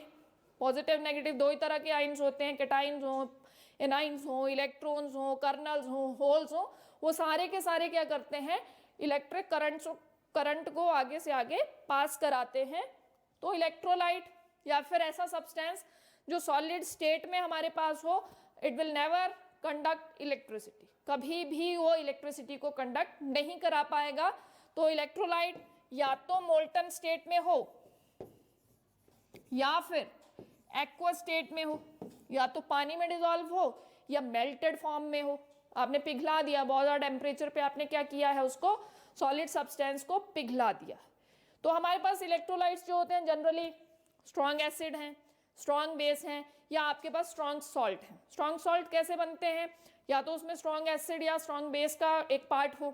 पॉजिटिव नेगेटिव दो ही तरह के आयंस होते हैं, कैटाइंस हो, एनाइंस हो, इलेक्ट्रॉन्स हो, कर्नल्स हो, होल्स हो, वो सारे के सारे क्या करते हैं, इलेक्ट्रिक करंट को आगे से आगे पास कराते हैं। तो इलेक्ट्रोलाइट या फिर ऐसा सब्सटेंस जो सॉलिड स्टेट में हमारे पास हो, it will never conduct electricity, कभी भी वो इलेक्ट्रिसिटी को कंडक्ट नहीं करा पाएगा। तो इलेक्ट्रोलाइट या तो मोल्टन स्टेट में हो या फिर एक्वस स्टेट में हो, या तो पानी में डिसॉल्व हो या मेल्टेड फॉर्म में हो। आपने पिघला दिया, बहुत ज़्यादा टेम्परेचर पे आपने क्या किया है, उसको सॉलिड सब्सटेंस को पिघला दिया। तो हमारे पास इलेक्ट्रोलाइट्स जो होते हैं जनरली स्ट्रॉन्ग एसिड हैं, स्ट्रॉन्ग बेस हैं, या आपके पास स्ट्रॉन्ग सॉल्ट है। स्ट्रॉन्ग सॉल्ट कैसे बनते हैं, या तो उसमें स्ट्रॉन्ग एसिड या स्ट्रॉन्ग बेस का एक पार्ट हो,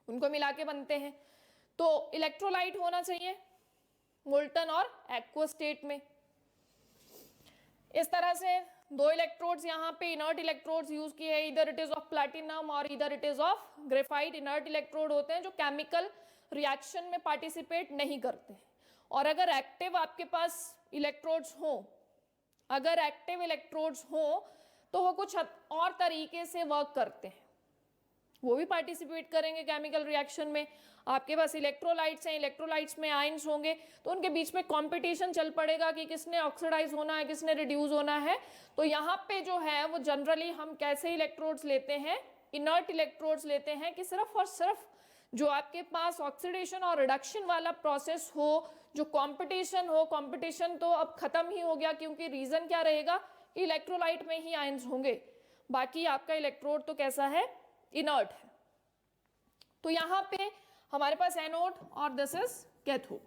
उनको मिला के बनते हैं। तो इलेक्ट्रोलाइट होना चाहिए मोल्टन और एक्वस स्टेट में। इस तरह से दो इलेक्ट्रोड्स यहाँ पे इनर्ट इलेक्ट्रोड्स यूज किए हैं, इधर इट इज ऑफ प्लैटिनम और इधर it is of graphite. Inert electrode होते हैं जो केमिकल रिएक्शन में पार्टिसिपेट नहीं करते हैं। और अगर एक्टिव आपके पास इलेक्ट्रोड्स हो, अगर एक्टिव इलेक्ट्रोड्स हो तो वो कुछ और तरीके से वर्क करते हैं, वो भी पार्टिसिपेट करेंगे केमिकल रिएक्शन में। आपके पास इलेक्ट्रोलाइट्स हैं, इलेक्ट्रोलाइट्स में आयंस होंगे, तो उनके बीच में कंपटीशन चल पड़ेगा कि किसने ऑक्सीडाइज होना है, किसने रिड्यूस होना है। तो यहाँ पे जो है वो जनरली हम कैसे इलेक्ट्रोड्स लेते हैं, इनर्ट इलेक्ट्रोड्स लेते हैं कि सिर्फ और सिर्फ जो आपके पास ऑक्सीडेशन और रिडक्शन वाला प्रोसेस हो, जो कंपटीशन हो, कंपटीशन तो अब खत्म ही हो गया, क्योंकि रीजन क्या रहेगा कि इलेक्ट्रोलाइट में ही आयंस होंगे, बाकी आपका इलेक्ट्रोड तो कैसा है, इनर्ट है। तो यहां पे हमारे पास एनोड और दिस इज कैथोड।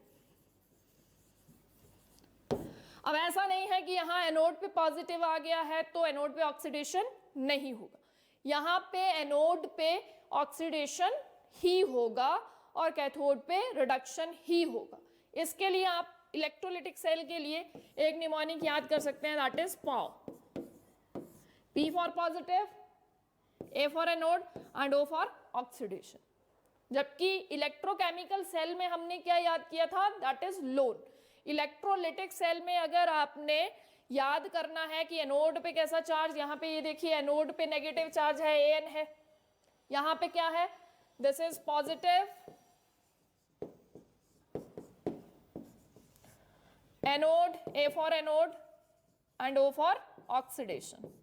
अब ऐसा नहीं है कि यहां एनोड पे पॉजिटिव आ गया है तो एनोड पे ऑक्सीडेशन नहीं होगा, यहां पे एनोड पे ऑक्सीडेशन ही होगा और कैथोड पे रिडक्शन ही होगा। इसके लिए आप इलेक्ट्रोलिटिक सेल के लिए एक निमोनिक याद कर सकते हैं, that is PAO, P for positive, A for anode and O for oxidation. जबकि इलेक्ट्रोकेमिकल सेल में हमने क्या याद किया था, that is LOAN. Electrolytic cell में अगर आपने याद करना है कि एनोड पे कैसा चार्ज, यहाँ पे ये देखिए एनोड पे नेगेटिव चार्ज है, An है, यहाँ पे क्या है, this is positive, anode, A for anode and O for oxidation.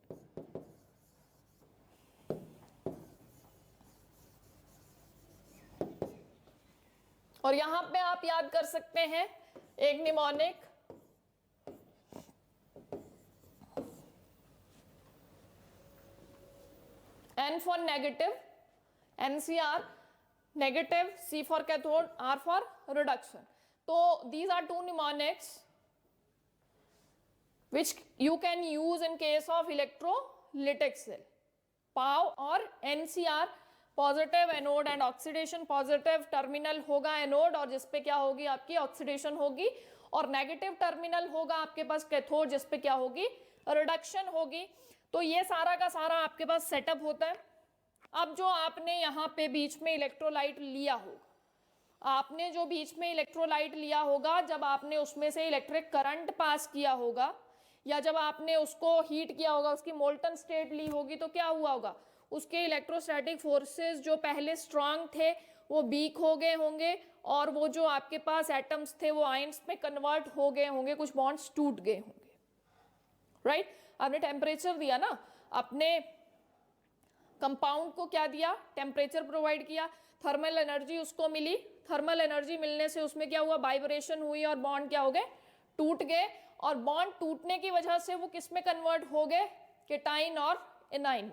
और यहां पे आप याद कर सकते हैं एक mnemonic, N for negative, NCR negative, C for cathode, R for reduction. So these are two mnemonics which you can use in case of electrolytic cell. POW और NCR positive anode and oxidation, positive terminal होगा एनोड और जिसपे क्या होगी आपकी ऑक्सीडेशन होगी, और नेगेटिव टर्मिनल होगा आपके पास कैथोड जिसपे क्या होगी रिडक्शन होगी। तो ये सारा का सारा आपके पास सेटअप होता है। अब जो आपने यहाँ पे बीच में इलेक्ट्रोलाइट लिया होगा, आपने जो बीच में इलेक्ट्रोलाइट लिया होगा, जब आपने उसमें से इलेक्ट्रिक करंट पास किया होगा या जब आपने उसको हीट किया होगा, उसकी मोल्टन स्टेट ली होगी, तो क्या हुआ होगा, उसके इलेक्ट्रोस्टैटिक फोर्सेस जो पहले स्ट्रांग थे वो वीक हो गए होंगे और वो जो आपके पास एटम्स थे वो आयंस में कन्वर्ट हो गए होंगे, कुछ बॉन्ड्स टूट गए होंगे, राइट। आपने टेम्परेचर दिया ना, अपने कंपाउंड को क्या दिया, टेम्परेचर प्रोवाइड किया, थर्मल एनर्जी उसको मिली, थर्मल एनर्जी मिलने से उसमें क्या हुआ, वाइब्रेशन हुई और बॉन्ड क्या हो गए, टूट गए, और बॉन्ड टूटने की वजह से वो किस में कन्वर्ट हो गए, केटाइन और एनाइन।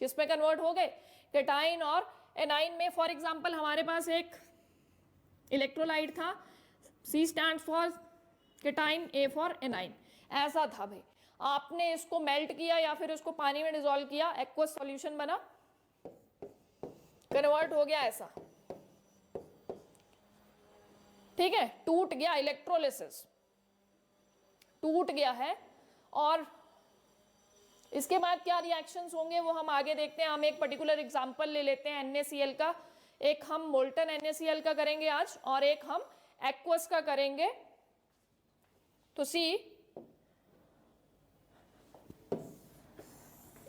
किस में कन्वर्ट हो गए, केटाइन और एनाइन में। फॉर एग्जांपल हमारे पास एक इलेक्ट्रोलाइट था, C stand for cation, A for A9, ऐसा था भाई। आपने इसको मेल्ट किया या फिर इसको पानी में डिसॉल्व किया, एक्वस सॉल्यूशन बना, कन्वर्ट हो गया ऐसा, ठीक है, टूट गया, इलेक्ट्रोलिसिस टूट गया है। और इसके बाद क्या रिएक्शंस होंगे वो हम आगे देखते हैं। हम एक पर्टिकुलर एग्जांपल ले लेते हैं NaCl का, एक हम मोल्टन NaCl का करेंगे आज और एक हम एक्वस का करेंगे। तो सी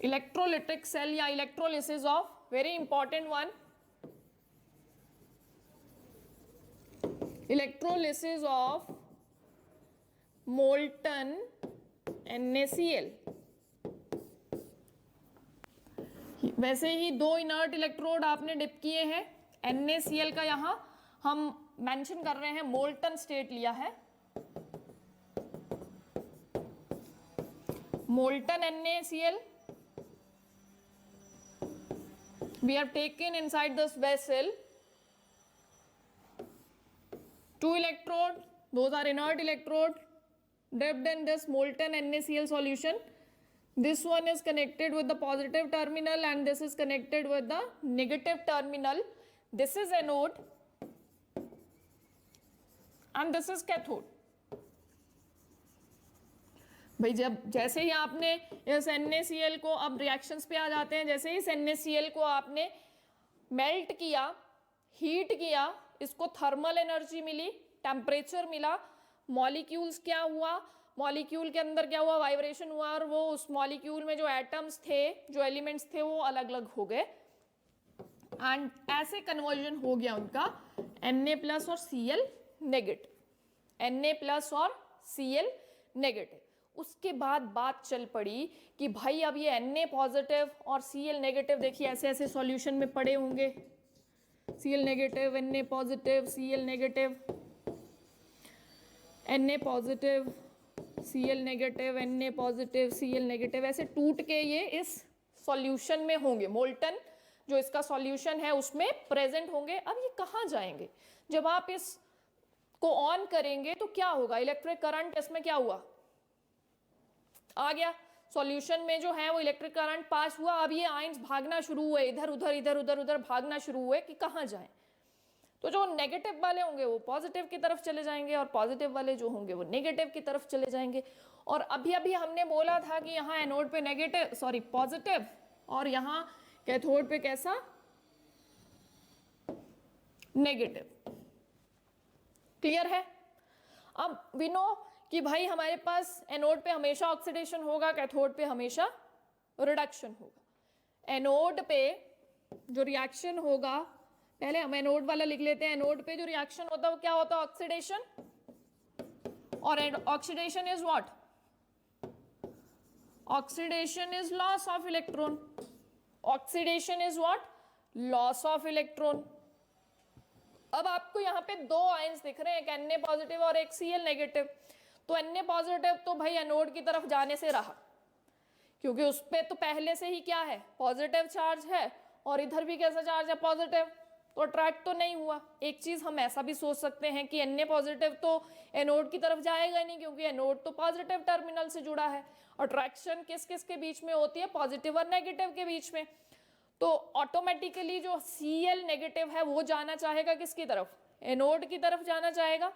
इलेक्ट्रोलिटिक सेल या electrolysis of, very important one, electrolysis of molten NaCl। वैसे ही दो इनर्ट इलेक्ट्रोड आपने डिप किए हैं, NaCl का यहां हम मेंशन कर रहे हैं मोल्टन स्टेट लिया है, molten NaCl we have taken inside this vessel, 2 electrode, those are inert electrode dipped in this molten NaCl solution. This one is connected with the positive terminal and this is connected with the negative terminal. This is anode and this is cathode. भाई जब जैसे ही आपने इस NaCl को, अब रिएक्शंस पे आ जाते हैं, जैसे ही इस NaCl को आपने मेल्ट किया, हीट किया, इसको थर्मल एनर्जी मिली, टेम्परेचर मिला, मॉलिक्यूल्स क्या हुआ, मॉलिक्यूल के अंदर क्या हुआ, वाइब्रेशन हुआ और वो उस मॉलिक्यूल में जो एटम्स थे, जो एलिमेंट्स थे वो अलग अलग हो गए एंड ऐसे कन्वर्जन हो गया उनका Na+ और Cl नेगेटिव, Na+ और Cl नेगेटिव। उसके बाद बात चल पड़ी कि भाई अब ये Na पॉजिटिव और Cl नेगेटिव, देखिए ऐसे ऐसे सॉल्यूशन में पड़े होंगे, Cl negative, Na positive, Cl negative, Na positive, Cl negative, Na positive, Cl negative, ऐसे टूट के ये इस सॉल्यूशन में होंगे, मोल्टन जो इसका सॉल्यूशन है उसमें प्रेजेंट होंगे। अब ये कहाँ जाएंगे, जब आप इस को ऑन करेंगे तो क्या होगा, इलेक्ट्रिक करंट इसमें क्या हुआ, आ गया सॉल्यूशन में जो है वो इलेक्ट्रिक करंट पास हुआ। अब ये आयंस भागना शुरू हुए, इधर उधर इधर उधर उधर भागना शुरू हुए कि कहाँ जाएं। तो जो नेगेटिव वाले होंगे वो पॉजिटिव की तरफ चले जाएंगे और पॉजिटिव वाले जो होंगे वो नेगेटिव की तरफ चले जाएंगे। और अभी अभी हमने बोला था कि यहाँ एनोड पे नेगेटिव, सॉरी पॉजिटिव, और यहाँ कैथोड पे कैसा, नेगेटिव। क्लियर है। अब वी नो कि भाई हमारे पास एनोड पे हमेशा ऑक्सीडेशन होगा, कैथोड पे हमेशा रिडक्शन होगा। एनोड पे जो रिएक्शन होगा, पहले हम एनोड वाला लिख लेते हैं, एनोड पे जो रिएक्शन होता है वो क्या होता है, ऑक्सीडेशन, और oxidation is what, oxidation is loss of electron, oxidation is what, loss of electron. अब आपको यहाँ पे दो आयंस दिख रहे हैं, एक Na पॉजिटिव और एक Cl नेगेटिव। तो Na पॉजिटिव तो भाई एनोड की तरफ जाने से रहा, क्योंकि उस पे तो पहले से ही क्या है, पॉजिटिव चार्ज है, और इधर भी कैसा चार्ज है, पॉजिटिव, तो अट्रैक्ट तो नहीं हुआ। एक चीज हम ऐसा भी सोच सकते हैं कि Na पॉजिटिव तो एनोड की तरफ जाएगा नहीं, क्योंकि एनोड तो पॉजिटिव टर्मिनल से जुड़ा है। अट्रैक्शन किस किस के बीच में होती है, पॉजिटिव और नेगेटिव के बीच में। तो ऑटोमेटिकली जो Cl नेगेटिव है वो जाना चाहेगा किसकी तरफ, एनोड की तरफ जाना चाहेगा,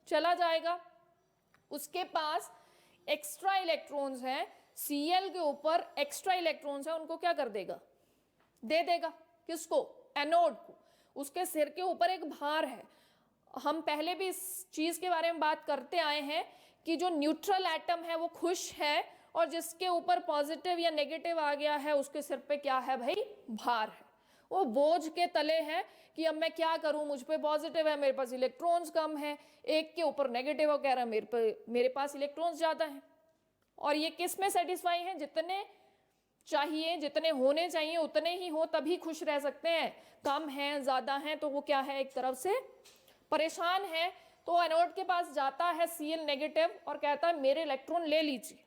चला जाएगा। उसके पास एक्स्ट्रा इलेक्ट्रॉन्स हैं, Cl के ऊपर एक्स्ट्रा इलेक्ट्रॉन्स हैं, उनको क्या कर देगा, दे देगा, किसको, एनोड को। उसके सिर के ऊपर एक भार है। हम पहले भी इस चीज के बारे में बात करते आए हैं कि जो न्यूट्रल एटम है वो खुश है, और जिसके ऊपर पॉजिटिव या नेगेटिव आ गया है उसके सिर पे क्या है भाई, भार है। वो बोझ के तले है कि अब मैं क्या करूं, मुझ पे पॉजिटिव है, मेरे पास इलेक्ट्रॉन्स कम है, एक के ऊपर नेगेटिव कह रहा है मेरे पास इलेक्ट्रॉन्स ज्यादा हैं। और ये किस में सेटिस्फाई है, जितने चाहिए, जितने होने चाहिए उतने ही हो तभी खुश रह सकते हैं। कम है, ज्यादा है, तो वो क्या है, एक तरफ से परेशान है। तो एनोड के पास जाता है Cl नेगेटिव और कहता है मेरे इलेक्ट्रॉन ले लीजिए।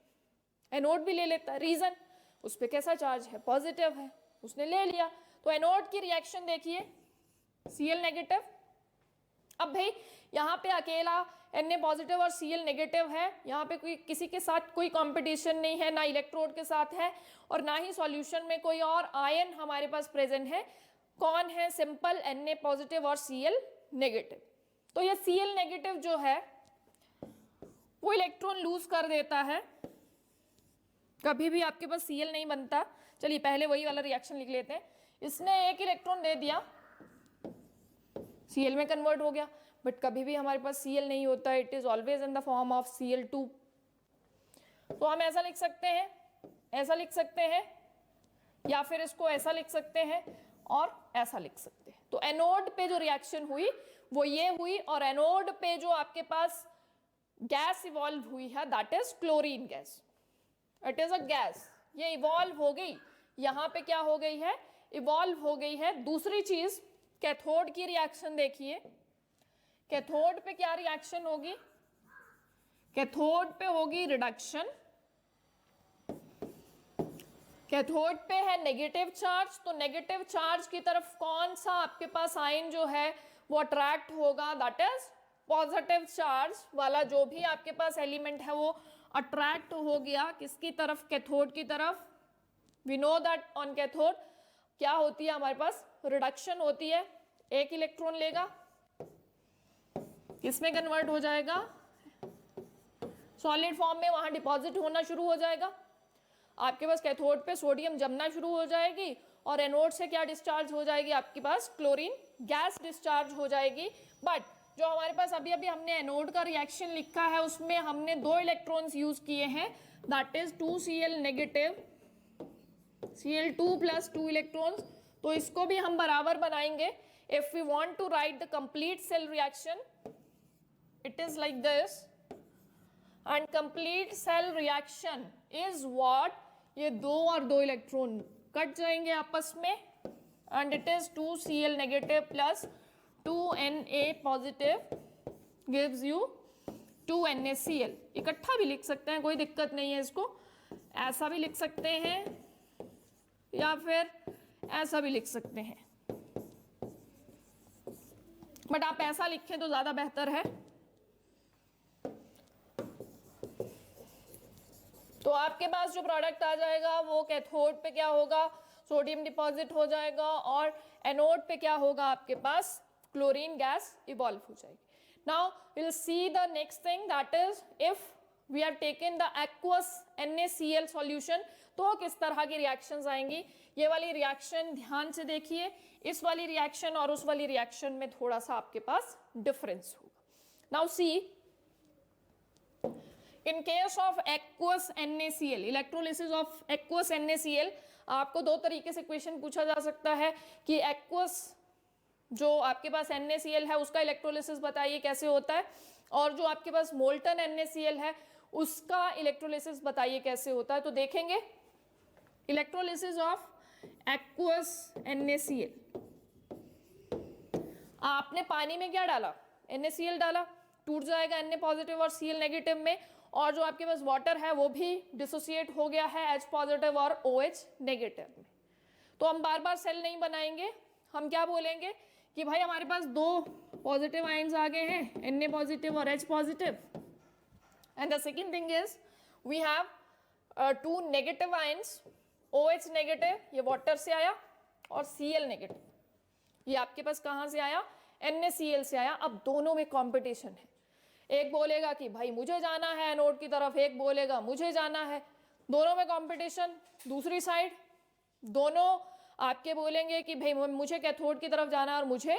एनोड भी ले लेता है, रीजन उस पे कैसा चार्ज है, पॉजिटिव है, उसने ले लिया। तो एनोड की रिएक्शन देखिए, Cl नेगेटिव। अब भाई यहाँ पे अकेला Na पॉजिटिव और Cl नेगेटिव है, यहाँ पे कोई किसी के साथ कोई कंपटीशन नहीं है, ना इलेक्ट्रोड के साथ है, और ना ही सॉल्यूशन में कोई और आयन हमारे पास प्रेजेंट है। कौन है, सिंपल Na पॉजिटिव और Cl नेगेटिव। तो ये Cl नेगेटिव जो है वो इलेक्ट्रॉन लूज कर देता है, कभी भी आपके पास Cl नहीं बनता। चलिए पहले वही वाला रिएक्शन लिख लेते हैं। इसने एक इलेक्ट्रॉन दे दिया, Cl में कन्वर्ट हो गया, बट कभी भी हमारे पास Cl नहीं होता, it is always in the form of Cl2। तो हम ऐसा लिख सकते हैं, ऐसा लिख सकते हैं, या फिर इसको ऐसा लिख सकते हैं और ऐसा लिख सकते हैं। तो एनोड पे जो रिएक्शन हुई वो ये हुई, और एनोड पे जो आपके पास गैस इवॉल्व हुई है that is chlorine gas. It is a gas, ये इवॉल्व हो गई, यहां पे क्या हो गई है, इवॉल्व हो गई है। दूसरी चीज, कैथोड की रिएक्शन देखिए, कैथोड पे क्या रिएक्शन होगी, कैथोड पे होगी रिडक्शन। कैथोड पे है नेगेटिव चार्ज, तो नेगेटिव चार्ज की तरफ कौन सा आपके पास आयन जो है वो अट्रैक्ट होगा, दैट इज पॉजिटिव चार्ज वाला जो भी आपके पास एलिमेंट है वो अट्रैक्ट हो गया किसकी तरफ, कैथोड की तरफ। We know that on cathode क्या होती है, हमारे पास रिडक्शन होती है, एक इलेक्ट्रॉन लेगा, किसमें कन्वर्ट हो जाएगा, सॉलिड फॉर्म में, वहां डिपॉजिट होना शुरू हो जाएगा। आपके पास कैथोड पे सोडियम जमना शुरू हो जाएगी, और एनोड से क्या डिस्चार्ज हो जाएगी, आपके पास क्लोरीन गैस डिस्चार्ज हो जाएगी। बट जो हमारे पास अभी अभी हमने एनोड का रिएक्शन लिखा है उसमें हमने दो इलेक्ट्रॉन्स यूज किए हैं, that is 2Cl negative, Cl2 plus 2 electrons. तो इसको भी हम बराबर बनाएंगे। If we want to write the complete cell reaction, it is like this, and complete cell reaction is what, ये दो और दो इलेक्ट्रॉन कट जाएंगे आपस में, and it is 2Cl negative plus 2Na positive gives you 2NaCl। इकट्ठा भी लिख सकते हैं, कोई दिक्कत नहीं है, इसको ऐसा भी लिख सकते हैं या फिर ऐसा भी लिख सकते हैं, बट आप ऐसा लिखें तो ज्यादा बेहतर है। तो आपके पास जो प्रोडक्ट आ जाएगा वो कैथोड पे क्या होगा, सोडियम डिपॉजिट हो जाएगा, और एनोड पे क्या होगा, आपके पास क्लोरीन गैस इवॉल्व हो जाएगी। Now will see the next thing, that is if we are taken the aqueous NaCl solution, तो किस तरह की रिएक्शंस आएंगी। ये वाली रिएक्शन ध्यान से देखिए, इस वाली रिएक्शन और उस वाली रिएक्शन में थोड़ा सा आपके पास डिफरेंस होगा। Now see, in case of aqueous NaCl, electrolysis of aqueous NaCl, आपको दो तरीके से क्वेश्चन पूछा जा सकता है कि एक्वस जो आपके पास NaCl है उसका इलेक्ट्रोलिसिस बताइए कैसे होता है, और जो आपके पास मोल्टन NaCl है उसका इलेक्ट्रोलिसिस बताइए कैसे होता है। तो देखेंगे इलेक्ट्रोलिसिस ऑफ एक्वस NaCl। आपने पानी में क्या डाला, NaCl डाला, टूट जाएगा Na पॉजिटिव और Cl नेगेटिव में, और जो आपके पास वाटर है वो भी डिसोसिएट हो गया है H पॉजिटिव और OH नेगेटिव में। तो हम बार बार सेल नहीं बनाएंगे, हम क्या बोलेंगे कि भाई हमारे पास दो पॉजिटिव आयंस आ गए हैं, Na पॉजिटिव और H positive, and the second thing is we have two negative ions, OH negative ये वाटर से आया और Cl नेगेटिव ये आपके पास कहाँ से आया, NaCl से आया। अब दोनों में कंपटीशन है, एक बोलेगा कि भाई मुझे जाना है एनोड की तरफ, एक बोलेगा मुझे जाना है, दोनों में कंपटीशन। दूसरी साइड दोनों आपके बोलेंगे कि भाई मुझे कैथोड की तरफ जाना है और मुझे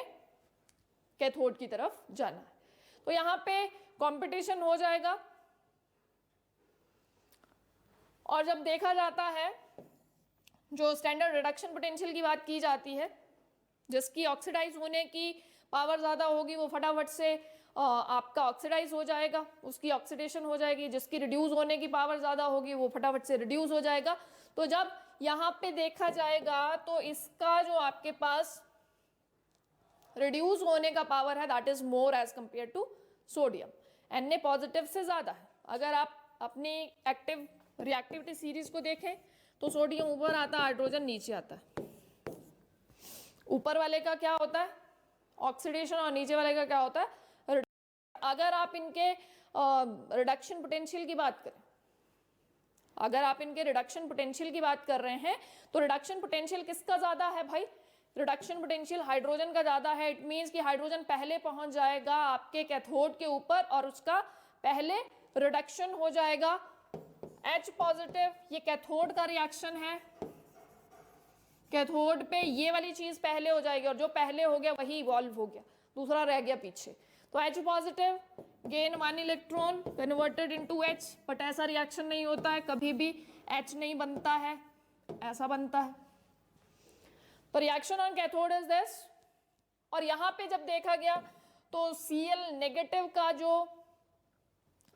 कैथोड की तरफ जाना है, तो यहाँ पे कंपटीशन हो जाएगा। और जब देखा जाता है, जो स्टैंडर्ड रिडक्शन पोटेंशियल की बात की जाती है, जिसकी ऑक्सीडाइज होने की पावर ज़्यादा होगी वो फटाफट से आपका ऑक्सीडाइज हो जाएगा, उसकी ऑक्सीडेशन हो जाएगी। जिसकी रिड्यूस होने की पावर ज़्यादा होगी वो फटाफट से रिड्यूस हो जाएगा। तो जब यहाँ पे देखा जाएगा तो इसका जो आपके पास रिड्यूस होने का पावर है that is more as compared to sodium, Na positive से ज़्यादा है। अगर आप अपनी एक्टिव रिएक्टिविटी सीरीज को देखें तो सोडियम ऊपर आता है, हाइड्रोजन नीचे आता है। ऊपर वाले का क्या होता है ऑक्सीडेशन और नीचे वाले का क्या होता है। अगर आप इनके रिडक्शन पोटेंशियल की बात करें, अगर आप इनके रिडक्शन पोटेंशियल की बात कर रहे हैं तो रिडक्शन पोटेंशियल किसका ज्यादा है भाई, रिडक्शन पोटेंशियल हाइड्रोजन का ज्यादा है। इट मींस कि हाइड्रोजन पहले पहुंच जाएगा आपके कैथोड के ऊपर और उसका पहले रिडक्शन हो जाएगा। H पॉजिटिव ये कैथोड का रिएक्शन है, कैथोड पे ये वाली चीज पहले हो जाएगी और जो पहले हो गया वही इवॉल्व हो गया, दूसरा रह गया पीछे। तो H positive gain 1 electron converted into H, but ऐसा रिएक्शन नहीं होता है, कभी भी H नहीं बनता है, ऐसा बनता है। तो reaction on cathode is this. और यहाँ पे जब देखा गया तो Cl नेगेटिव का जो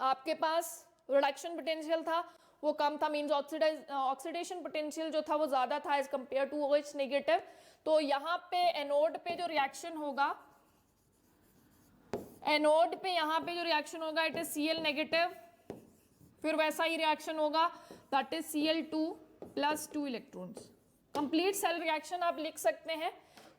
आपके पास रिडक्शन पोटेंशियल था वो कम था, मींस ऑक्सीडेशन पोटेंशियल जो था वो ज्यादा था as compared to OH negative. तो यहाँ पे एनोड पे जो रिएक्शन होगा, एनोड पे यहाँ पे जो रिएक्शन होगा इट इज Cl नेगेटिव, फिर वैसा ही रिएक्शन होगा that is Cl2 plus 2 electrons. Complete cell reaction आप लिख सकते हैं।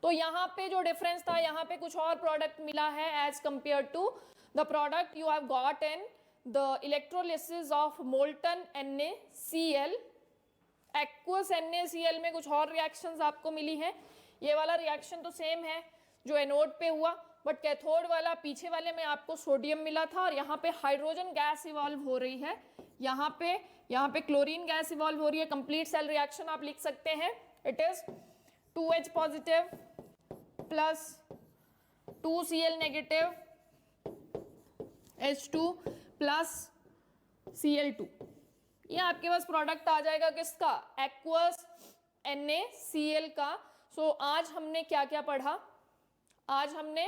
तो यहाँ पे जो डिफरेंस था, यहाँ पे कुछ और प्रोडक्ट मिला है as compared to the product you have got in the electrolysis of molten NaCl। aqueous NaCl में कुछ और रिएक्शंस आपको मिली हैं। ये वाला रिएक्शन तो सेम है जो एनोड पे हुआ, बट कैथोड वाला पीछे वाले में आपको सोडियम मिला था और यहाँ पे हाइड्रोजन गैस इवॉल्व हो रही है, यहाँ पे क्लोरीन गैस इवॉल्व हो रही है। कंप्लीट सेल रिएक्शन आप लिख सकते हैं, it is 2H positive plus 2Cl negative H2 plus Cl2। ये आपके पास प्रोडक्ट आ जाएगा किसका, एक्वस NaCl का। सो आज हमने क्या क्या पढ़ा, आज हमने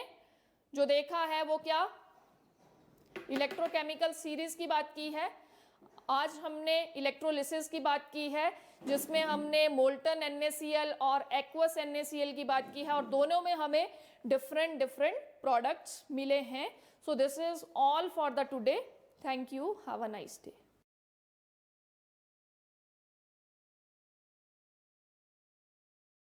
जो देखा है वो क्या, इलेक्ट्रोकेमिकल सीरीज की बात की है। आज हमने इलेक्ट्रोलिसिस की बात की है जिसमें हमने मोल्टन NaCl और एक्वस NaCl की बात की है और दोनों में हमें डिफरेंट प्रोडक्ट्स मिले हैं। So this is all for the today. Thank you. Have a nice day.